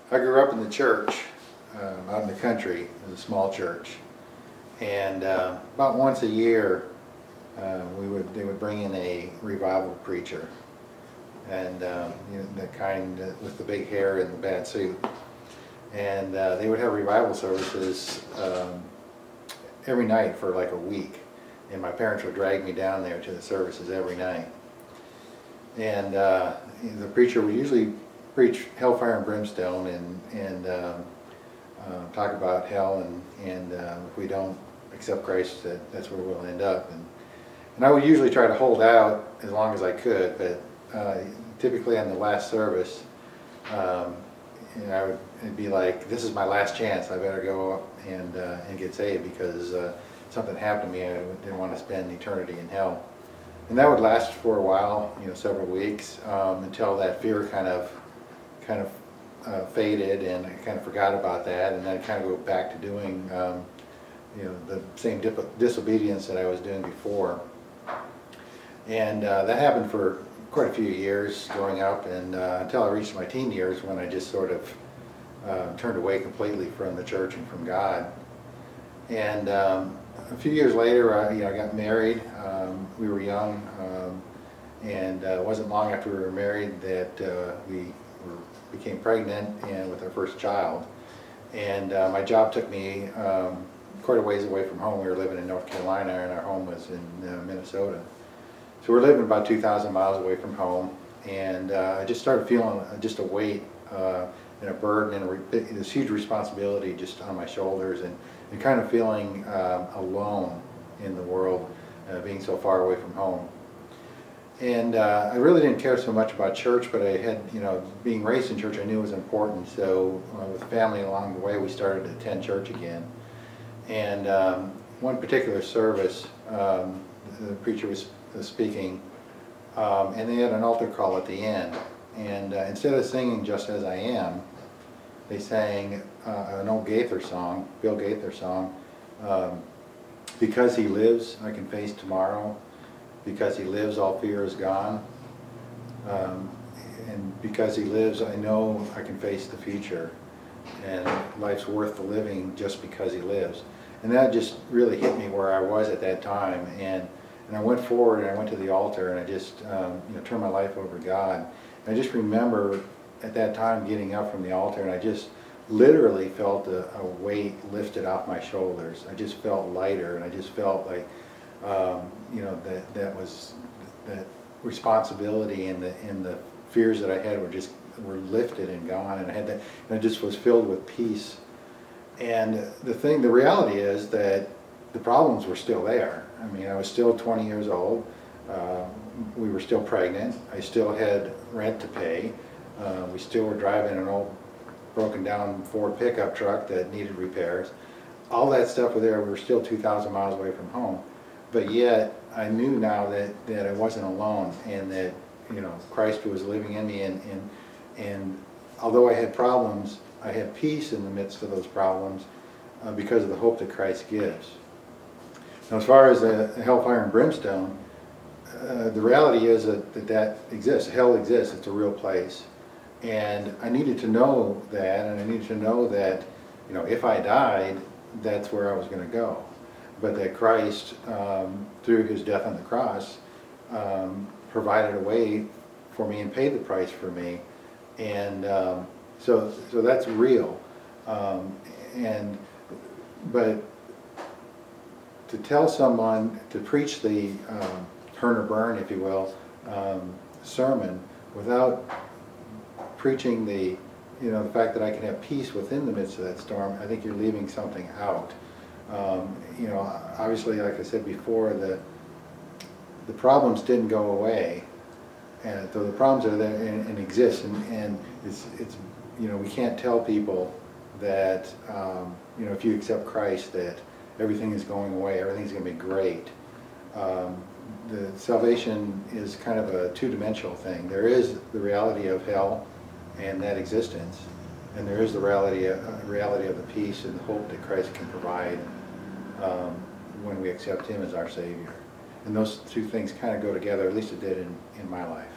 I grew up in the church, out in the country. It was a small church, and about once a year, they would bring in a revival preacher, and you know, the kind with the big hair and the bad suit, and they would have revival services every night for like a week, and my parents would drag me down there to the services every night, and the preacher would usually preach hellfire and brimstone and talk about hell and if we don't accept Christ, that's where we'll end up. And I would usually try to hold out as long as I could, but typically on the last service, you know, it'd be like, this is my last chance. I better go up and get saved because something happened to me. I didn't want to spend eternity in hell. And that would last for a while, you know, several weeks, until that fear kind of faded, and I kind of forgot about that, and then I kind of go back to doing you know, the same disobedience that I was doing before. And that happened for quite a few years growing up, and until I reached my teen years, when I just sort of turned away completely from the church and from God. And a few years later, you know, I got married. We were young, and it wasn't long after we were married that we became pregnant and with our first child. And my job took me quite a ways away from home. We were living in North Carolina, and our home was in Minnesota. So we're living about 2,000 miles away from home, and I just started feeling just a weight and a burden and this huge responsibility just on my shoulders, and kind of feeling alone in the world, being so far away from home. And I really didn't care so much about church, but I had, you know, being raised in church I knew was important. So with family along the way, we started to attend church again. And one particular service, the preacher was speaking, and they had an altar call at the end. And instead of singing Just As I Am, they sang an old Gaither song, Bill Gaither song, Because He Lives, I Can Face Tomorrow. Because He lives, all fear is gone. And because He lives, I know I can face the future. And life's worth the living just because He lives. And that just really hit me where I was at that time. And I went forward and I went to the altar, and I just you know, turned my life over to God. And I just remember at that time getting up from the altar, and I just literally felt a weight lifted off my shoulders. I just felt lighter, and I just felt like you know, that responsibility and the fears that I had were lifted and gone, and I just was filled with peace. And the reality is that the problems were still there. I mean, I was still 20 years old. We were still pregnant. I still had rent to pay. We still were driving an old broken down Ford pickup truck that needed repairs. All that stuff was there. We were still 2,000 miles away from home. But yet, I knew now that I wasn't alone, and that, you know, Christ was living in me, and although I had problems, I had peace in the midst of those problems because of the hope that Christ gives. Now, as far as the hellfire and brimstone, the reality is that exists. Hell exists. It's a real place, and I needed to know that, and I needed to know that, you know, if I died, that's where I was going to go. But that Christ, through His death on the cross, provided a way for me and paid the price for me, and so that's real. But to tell someone, to preach the turn or burn, if you will, sermon without preaching the fact that I can have peace within the midst of that storm, I think you're leaving something out. You know, obviously, like I said before, the problems didn't go away, and so the problems are there and exist, and it's you know, we can't tell people that you know, if you accept Christ, that everything is going away, everything's going to be great. The salvation is kind of a two-dimensional thing. There is the reality of hell and that existence, and there is the reality of the peace and the hope that Christ can provide when we accept Him as our Savior. And those two things kind of go together, at least it did in my life.